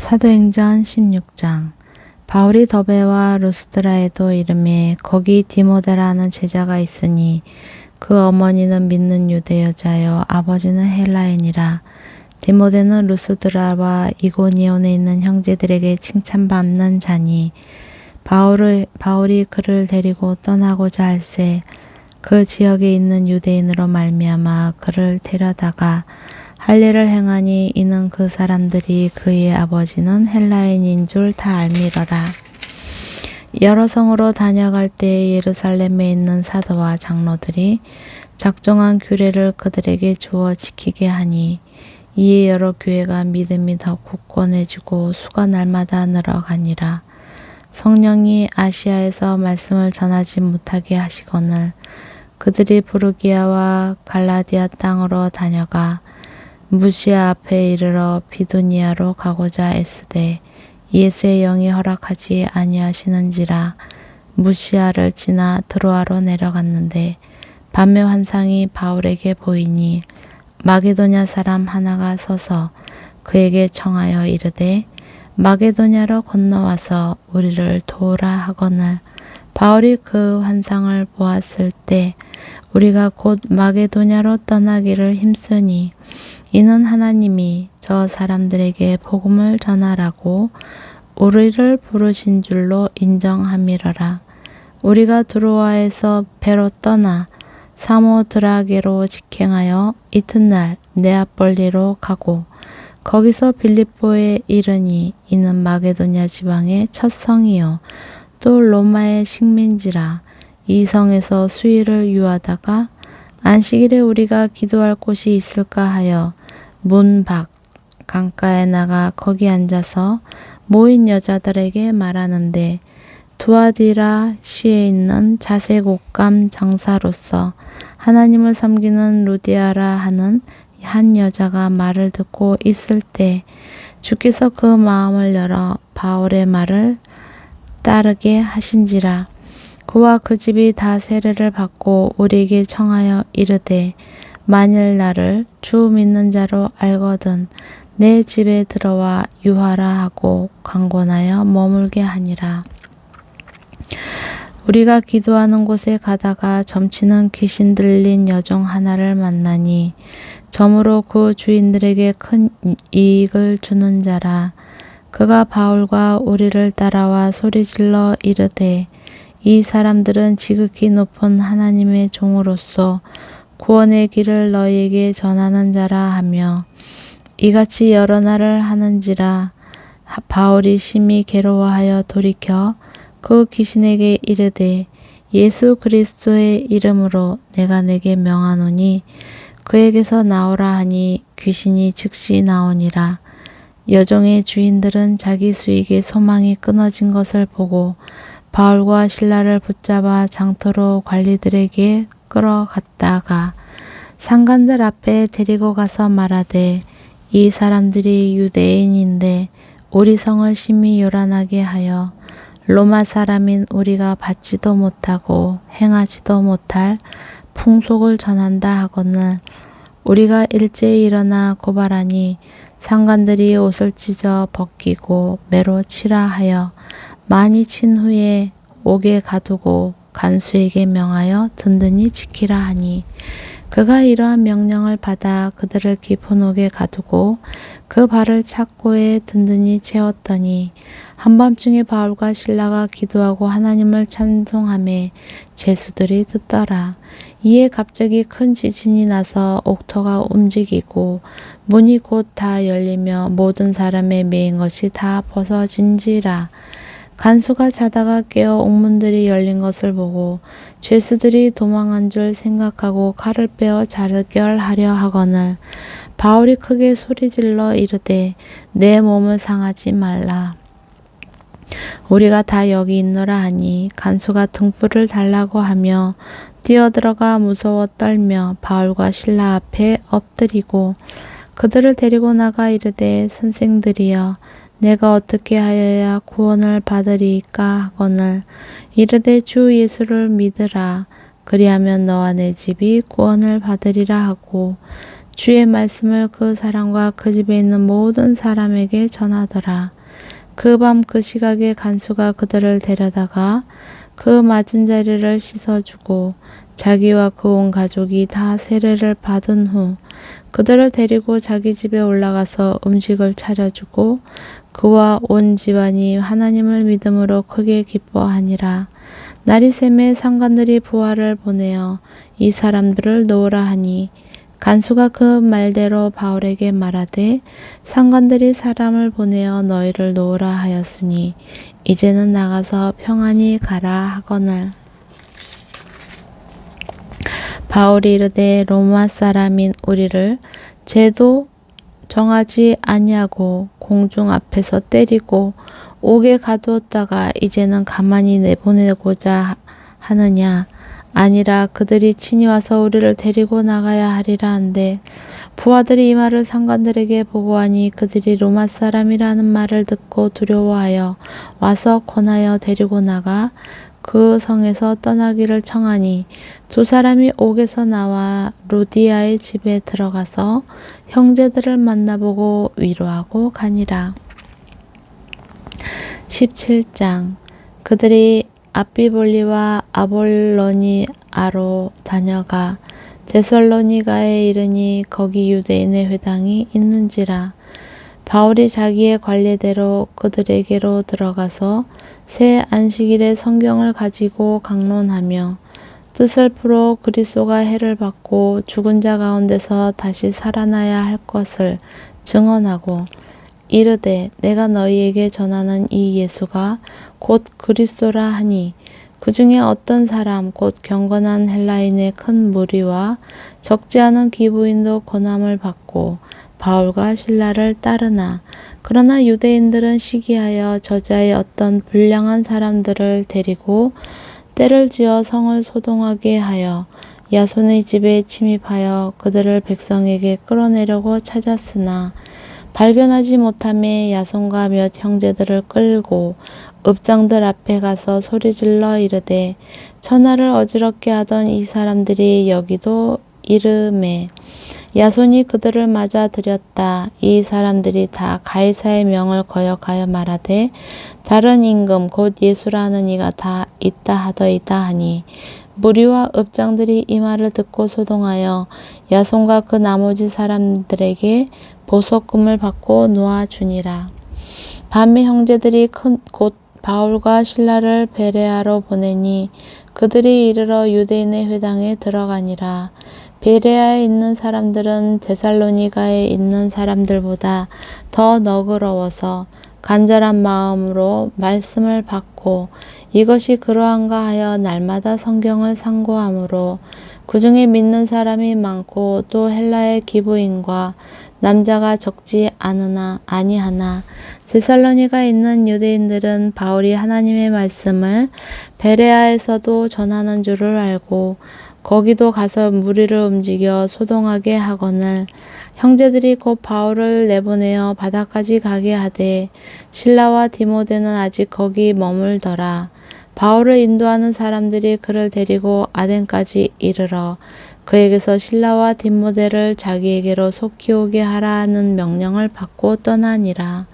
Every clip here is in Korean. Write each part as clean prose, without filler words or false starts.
사도행전 16장. 바울이 더베와 루스드라에도 이르매 거기 디모데라는 제자가 있으니 그 어머니는 믿는 유대 여자요 아버지는 헬라인이라. 디모데는 루스드라와 이고니온에 있는 형제들에게 칭찬받는 자니 바울이 그를 데리고 떠나고자 할새 그 지역에 있는 유대인으로 말미암아 그를 데려다가 할 일을 행하니 이는 그 사람들이 그의 아버지는 헬라인인 줄 다 알미러라. 여러 성으로 다녀갈 때에 예루살렘에 있는 사도와 장로들이 작정한 규례를 그들에게 주어 지키게 하니 이에 여러 교회가 믿음이 더 굳건해지고 수가 날마다 늘어가니라. 성령이 아시아에서 말씀을 전하지 못하게 하시거늘 그들이 부르기아와 갈라디아 땅으로 다녀가 무시아 앞에 이르러 비두니아로 가고자 애쓰되 예수의 영이 허락하지 아니하시는지라. 무시아를 지나 드로아로 내려갔는데 밤에 환상이 바울에게 보이니 마게도냐 사람 하나가 서서 그에게 청하여 이르되 마게도냐로 건너와서 우리를 도우라 하거늘 바울이 그 환상을 보았을 때 우리가 곧 마게도냐로 떠나기를 힘쓰니 이는 하나님이 저 사람들에게 복음을 전하라고 우리를 부르신 줄로 인정함이러라. 우리가 드로아에서 배로 떠나 사모드라게로 직행하여 이튿날 네아폴리로 가고 거기서 빌립보에 이르니 이는 마게도냐 지방의 첫 성이요 또 로마의 식민지라. 이 성에서 수일을 유하다가 안식일에 우리가 기도할 곳이 있을까 하여 문 밖 강가에 나가 거기 앉아서 모인 여자들에게 말하는데 두아디라 시에 있는 자색옷감 장사로서 하나님을 섬기는 루디아라 하는 한 여자가 말을 듣고 있을 때 주께서 그 마음을 열어 바울의 말을 따르게 하신지라. 그와 그 집이 다 세례를 받고 우리에게 청하여 이르되 만일 나를 주 믿는 자로 알거든 내 집에 들어와 유하라 하고 강권하여 머물게 하니라. 우리가 기도하는 곳에 가다가 점치는 귀신 들린 여종 하나를 만나니 점으로 그 주인들에게 큰 이익을 주는 자라. 그가 바울과 우리를 따라와 소리질러 이르되 이 사람들은 지극히 높은 하나님의 종으로서 구원의 길을 너희에게 전하는 자라 하며 이같이 여러 날을 하는지라. 바울이 심히 괴로워하여 돌이켜 그 귀신에게 이르되 예수 그리스도의 이름으로 내가 내게 명하노니 그에게서 나오라 하니 귀신이 즉시 나오니라. 여종의 주인들은 자기 수익의 소망이 끊어진 것을 보고 바울과 실라를 붙잡아 장터로 관리들에게 끌어갔다가 상관들 앞에 데리고 가서 말하되 이 사람들이 유대인인데 우리 성을 심히 요란하게 하여 로마 사람인 우리가 받지도 못하고 행하지도 못할 풍속을 전한다 하거늘 우리가 일제히 일어나 고발하니 상관들이 옷을 찢어 벗기고 매로 치라 하여 많이 친 후에 옥에 가두고 간수에게 명하여 든든히 지키라 하니 그가 이러한 명령을 받아 그들을 깊은 옥에 가두고 그 발을 착고에 든든히 채웠더니 한밤중에 바울과 실라가 기도하고 하나님을 찬송하매 제수들이 듣더라. 이에 갑자기 큰 지진이 나서 옥토가 움직이고 문이 곧 다 열리며 모든 사람의 매인 것이 다 벗어진지라. 간수가 자다가 깨어 옥문들이 열린 것을 보고 죄수들이 도망한 줄 생각하고 칼을 빼어 자결하려 하거늘 바울이 크게 소리질러 이르되 내 몸을 상하지 말라. 우리가 다 여기 있노라 하니 간수가 등불을 달라고 하며 뛰어들어가 무서워 떨며 바울과 실라 앞에 엎드리고 그들을 데리고 나가 이르되 선생들이여 내가 어떻게 하여야 구원을 받으리이까 하거늘 이르되 주 예수를 믿으라. 그리하면 너와 내 집이 구원을 받으리라 하고 주의 말씀을 그 사람과 그 집에 있는 모든 사람에게 전하더라. 그 밤 그 시각에 간수가 그들을 데려다가 그 맞은 자리를 씻어주고 자기와 그 온 가족이 다 세례를 받은 후 그들을 데리고 자기 집에 올라가서 음식을 차려주고 그와 온 집안이 하나님을 믿음으로 크게 기뻐하니라. 날이 새매 상관들이 부하를 보내어 이 사람들을 놓으라 하니 간수가 그 말대로 바울에게 말하되 상관들이 사람을 보내어 너희를 놓으라 하였으니 이제는 나가서 평안히 가라 하거늘. 바울이 이르되 로마 사람인 우리를 죄도 정하지 아니하고 공중 앞에서 때리고 옥에 가두었다가 이제는 가만히 내보내고자 하느냐. 아니라 그들이 친히 와서 우리를 데리고 나가야 하리라 한데 부하들이 이 말을 상관들에게 보고하니 그들이 로마 사람이라는 말을 듣고 두려워하여 와서 권하여 데리고 나가 그 성에서 떠나기를 청하니 두 사람이 옥에서 나와 루디아의 집에 들어가서 형제들을 만나보고 위로하고 가니라. 17장. 그들이 아비볼리와 아볼로니아로 다녀가 데살로니가에 이르니 거기 유대인의 회당이 있는지라. 바울이 자기의 관례대로 그들에게로 들어가서 새 안식일에 성경을 가지고 강론하며 뜻을 풀어 그리스도가 해를 받고 죽은 자 가운데서 다시 살아나야 할 것을 증언하고 이르되 내가 너희에게 전하는 이 예수가 곧 그리스도라 하니 그 중에 어떤 사람 곧 경건한 헬라인의 큰 무리와 적지 않은 기부인도 고난을 받고 바울과 실라를 따르나 그러나 유대인들은 시기하여 저자의 어떤 불량한 사람들을 데리고 때를 지어 성을 소동하게 하여 야손의 집에 침입하여 그들을 백성에게 끌어내려고 찾았으나 발견하지 못함에 야손과 몇 형제들을 끌고 읍장들 앞에 가서 소리질러 이르되 천하를 어지럽게 하던 이 사람들이 여기도 이르매 야손이 그들을 맞아 들였다. 이 사람들이 다 가이사의 명을 거역하여 말하되 다른 임금 곧 예수라는 이가 다 있다 하더이다 하니 무리와 읍장들이 이 말을 듣고 소동하여 야손과 그 나머지 사람들에게 보석금을 받고 놓아주니라. 밤에 형제들이 곧 바울과 실라를 베레아로 보내니 그들이 이르러 유대인의 회당에 들어가니라. 베레아에 있는 사람들은 데살로니가에 있는 사람들보다 더 너그러워서 간절한 마음으로 말씀을 받고 이것이 그러한가 하여 날마다 성경을 상고하므로 그 중에 믿는 사람이 많고 또 헬라의 기부인과 남자가 적지 아니하나 데살로니가에 있는 유대인들은 바울이 하나님의 말씀을 베레아에서도 전하는 줄을 알고 거기도 가서 무리를 움직여 소동하게 하거늘 형제들이 곧 바울을 내보내어 바다까지 가게 하되 실라와 디모데는 아직 거기 머물더라. 바울을 인도하는 사람들이 그를 데리고 아덴까지 이르러 그에게서 실라와 디모데를 자기에게로 속히 오게 하라는 명령을 받고 떠나니라.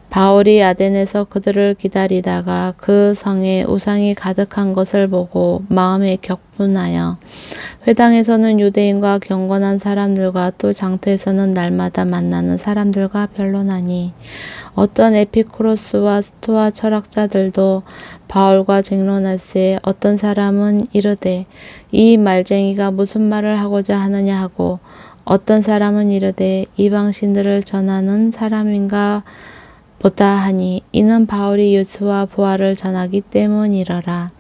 바울이 아덴에서 그들을 기다리다가 그 성에 우상이 가득한 것을 보고 마음에 격분하여 회당에서는 유대인과 경건한 사람들과 또 장터에서는 날마다 만나는 사람들과 변론하니 어떤 에피쿠로스와 스토아 철학자들도 바울과 쟁론할세 어떤 사람은 이르되 이 말쟁이가 무슨 말을 하고자 하느냐 하고 어떤 사람은 이르되 이방신들을 전하는 사람인가 보다 하니 이는 바울이 예수와 부활을 전하기 때문이러라.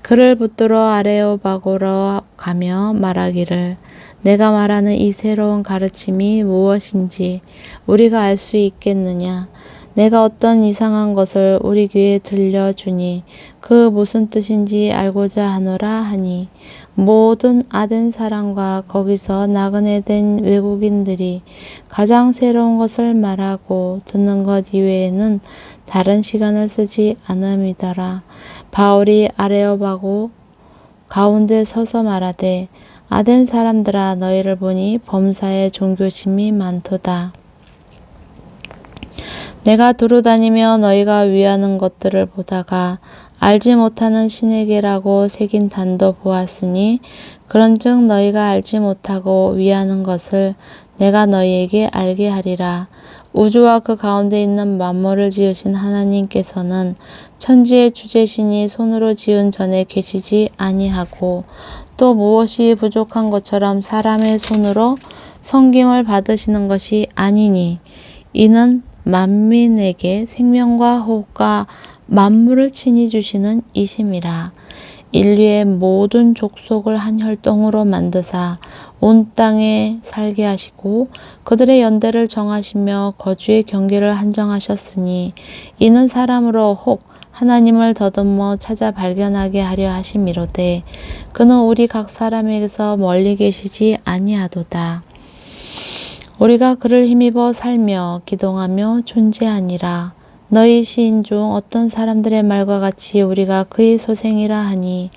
그를 붙들어 아레오바고로 가며 말하기를 내가 말하는 이 새로운 가르침이 무엇인지 우리가 알 수 있겠느냐. 내가 어떤 이상한 것을 우리 귀에 들려주니 그 무슨 뜻인지 알고자 하노라 하니 모든 아덴 사람과 거기서 나그네 된 외국인들이 가장 새로운 것을 말하고 듣는 것 이외에는 다른 시간을 쓰지 않음이더라. 바울이 아레오바고 가운데 서서 말하되 아덴 사람들아 너희를 보니 범사에 종교심이 많도다. 내가 두루다니며 너희가 위하는 것들을 보다가 알지 못하는 신에게라고 새긴 단도 보았으니 그런즉 너희가 알지 못하고 위하는 것을 내가 너희에게 알게 하리라. 우주와 그 가운데 있는 만물을 지으신 하나님께서는 천지의 주재신이 손으로 지은 전에 계시지 아니하고 또 무엇이 부족한 것처럼 사람의 손으로 섬김을 받으시는 것이 아니니 이는 만민에게 생명과 호흡과 만물을 친히 주시는 이심이라. 인류의 모든 족속을 한 혈통으로 만드사 온 땅에 살게 하시고 그들의 연대를 정하시며 거주의 경계를 한정하셨으니 이는 사람으로 혹 하나님을 더듬어 찾아 발견하게 하려 하심이로되 그는 우리 각 사람에게서 멀리 계시지 아니하도다. 우리가 그를 힘입어 살며 기동하며 존재하니라. 너희 시인 중 어떤 사람들의 말과 같이 우리가 그의 소생이라 하니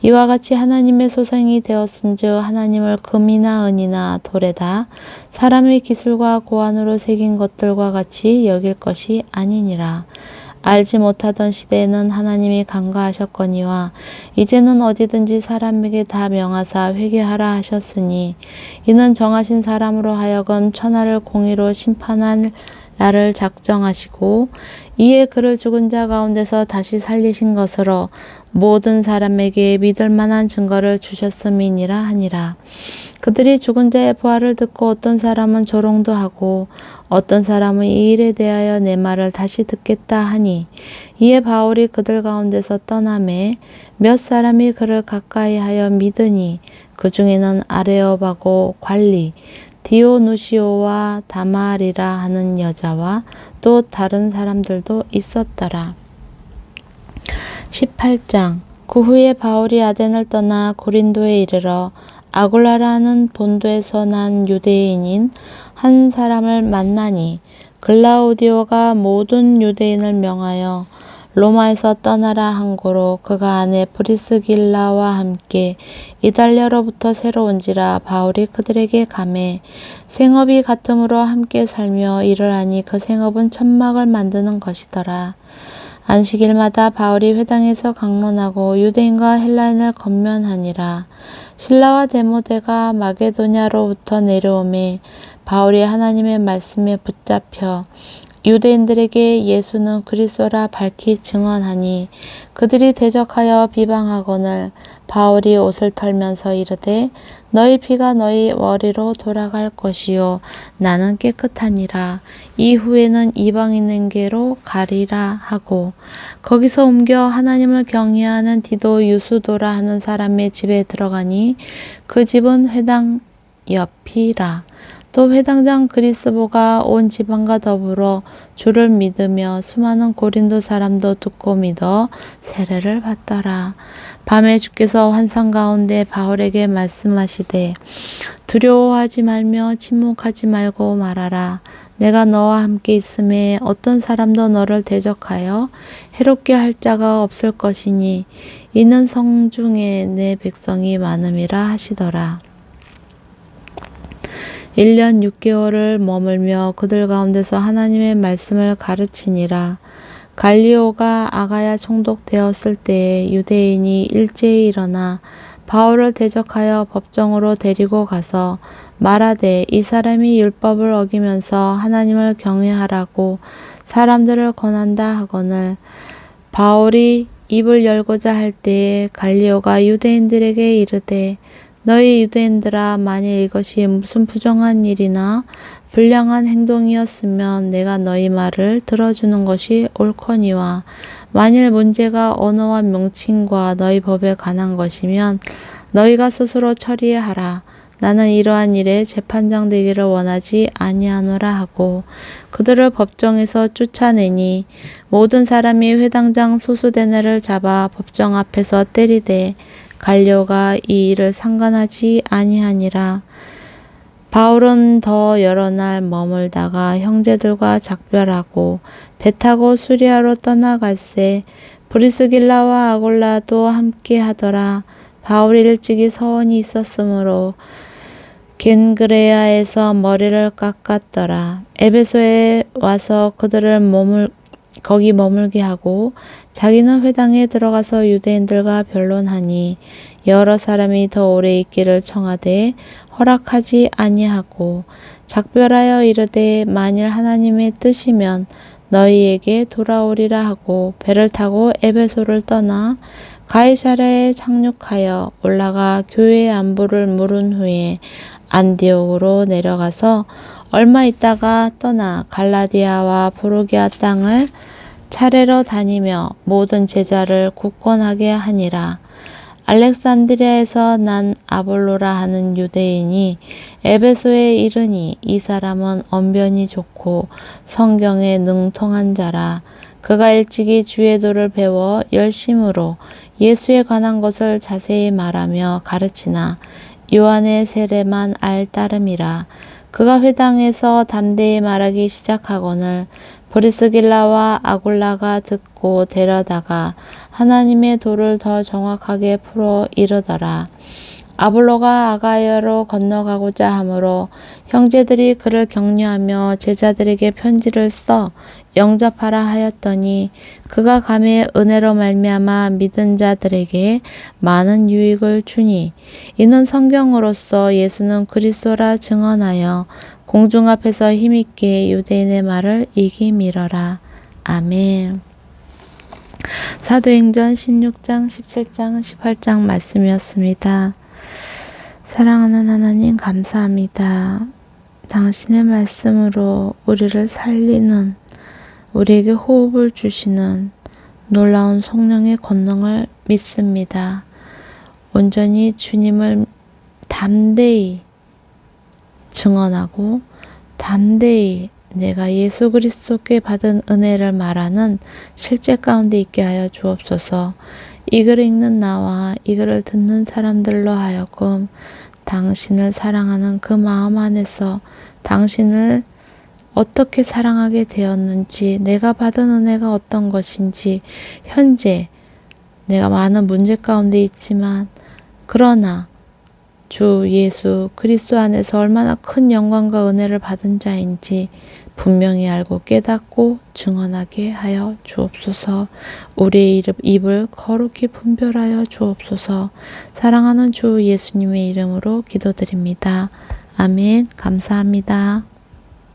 이와 같이 하나님의 소생이 되었은즉 하나님을 금이나 은이나 돌에다 사람의 기술과 고안으로 새긴 것들과 같이 여길 것이 아니니라. 알지 못하던 시대에는 하나님이 간과하셨거니와 이제는 어디든지 사람에게 다 명하사 회개하라 하셨으니 이는 정하신 사람으로 하여금 천하를 공의로 심판할 날을 작정하시고 이에 그를 죽은 자 가운데서 다시 살리신 것으로 모든 사람에게 믿을 만한 증거를 주셨음이니라 하니라. 그들이 죽은 자의 부활을 듣고 어떤 사람은 조롱도 하고 어떤 사람은 이 일에 대하여 내 말을 다시 듣겠다 하니 이에 바울이 그들 가운데서 떠나매 몇 사람이 그를 가까이하여 믿으니 그 중에는 아레오바고 관리 디오누시오와 다말이라 하는 여자와 또 다른 사람들도 있었더라. 18장. 그 후에 바울이 아덴을 떠나 고린도에 이르러 아굴라라는 본도에서 난 유대인인 한 사람을 만나니 글라우디오가 모든 유대인을 명하여 로마에서 떠나라 한 고로 그가 아내 브리스길라와 함께 이달리아로부터 새로 온지라 바울이 그들에게 가매 생업이 같음으로 함께 살며 일을 하니 그 생업은 천막을 만드는 것이더라. 안식일마다 바울이 회당에서 강론하고 유대인과 헬라인을 권면하니라. 실라와 데모데가 마게도냐로부터 내려오매 바울이 하나님의 말씀에 붙잡혀 유대인들에게 예수는 그리스도라 밝히 증언하니 그들이 대적하여 비방하거늘 바울이 옷을 털면서 이르되 너희 피가 너희 머리로 돌아갈 것이요 나는 깨끗하니라. 이후에는 이방인에게로 가리라 하고 거기서 옮겨 하나님을 경외하는 디도 유수도라 하는 사람의 집에 들어가니 그 집은 회당 옆이라. 또 회당장 그리스보가 온 지방과 더불어 주를 믿으며 수많은 고린도 사람도 듣고 믿어 세례를 받더라. 밤에 주께서 환상 가운데 바울에게 말씀하시되 두려워하지 말며 침묵하지 말고 말하라. 내가 너와 함께 있음에 어떤 사람도 너를 대적하여 해롭게 할 자가 없을 것이니 이는 성중에 내 백성이 많음이라 하시더라. 1년 6개월을 머물며 그들 가운데서 하나님의 말씀을 가르치니라. 갈리오가 아가야 총독되었을 때에 유대인이 일제히 일어나 바울을 대적하여 법정으로 데리고 가서 말하되 이 사람이 율법을 어기면서 하나님을 경외하라고 사람들을 권한다 하거늘 바울이 입을 열고자 할 때에 갈리오가 유대인들에게 이르되 너희 유대인들아 만일 이것이 무슨 부정한 일이나 불량한 행동이었으면 내가 너희 말을 들어주는 것이 옳거니와 만일 문제가 언어와 명칭과 너희 법에 관한 것이면 너희가 스스로 처리하라. 나는 이러한 일에 재판장 되기를 원하지 아니하노라 하고 그들을 법정에서 쫓아내니 모든 사람이 회당장 소수대네를 잡아 법정 앞에서 때리되 갈리오가 이 일을 상관하지 아니하니라. 바울은 더 여러 날 머물다가 형제들과 작별하고 배 타고 수리아로 떠나갈새 브리스길라와 아굴라도 함께 하더라. 바울이 일찍이 서원이 있었으므로 겐그레아에서 머리를 깎았더라. 에베소에 와서 그들을 거기 머물게 하고 자기는 회당에 들어가서 유대인들과 변론하니 여러 사람이 더 오래 있기를 청하되 허락하지 아니하고 작별하여 이르되 만일 하나님의 뜻이면 너희에게 돌아오리라 하고 배를 타고 에베소를 떠나 가이사랴에 착륙하여 올라가 교회 안부를 물은 후에 안디옥으로 내려가서 얼마 있다가 떠나 갈라디아와 부르기아 땅을 차례로 다니며 모든 제자를 굳건하게 하니라. 알렉산드리아에서 난 아볼로라 하는 유대인이 에베소에 이르니 이 사람은 언변이 좋고 성경에 능통한 자라. 그가 일찍이 주의 도를 배워 열심으로 예수에 관한 것을 자세히 말하며 가르치나 요한의 세례만 알 따름이라. 그가 회당에서 담대히 말하기 시작하거늘 브리스길라와 아굴라가 듣고 데려다가 하나님의 도를 더 정확하게 풀어 이르더라. 아볼로가 아가야로 건너가고자 하므로 형제들이 그를 격려하며 제자들에게 편지를 써 영접하라 하였더니 그가 감히 은혜로 말미암아 믿은 자들에게 많은 유익을 주니 이는 성경으로서 예수는 그리스도라 증언하여 공중 앞에서 힘있게 유대인의 말을 이기미러라. 아멘. 사도행전 16장, 17장, 18장 말씀이었습니다. 사랑하는 하나님 감사합니다. 당신의 말씀으로 우리를 살리는, 우리에게 호흡을 주시는 놀라운 성령의 권능을 믿습니다. 온전히 주님을 담대히 증언하고 담대히 내가 예수 그리스도께 받은 은혜를 말하는 실제 가운데 있게 하여 주옵소서. 이 글을 읽는 나와 이 글을 듣는 사람들로 하여금 당신을 사랑하는 그 마음 안에서 당신을 어떻게 사랑하게 되었는지, 내가 받은 은혜가 어떤 것인지, 현재 내가 많은 문제 가운데 있지만 그러나 주 예수 그리스도 안에서 얼마나 큰 영광과 은혜를 받은 자인지 분명히 알고 깨닫고 증언하게 하여 주옵소서. 우리의 입을 거룩히 분별하여 주옵소서. 사랑하는 주 예수님의 이름으로 기도드립니다. 아멘. 감사합니다.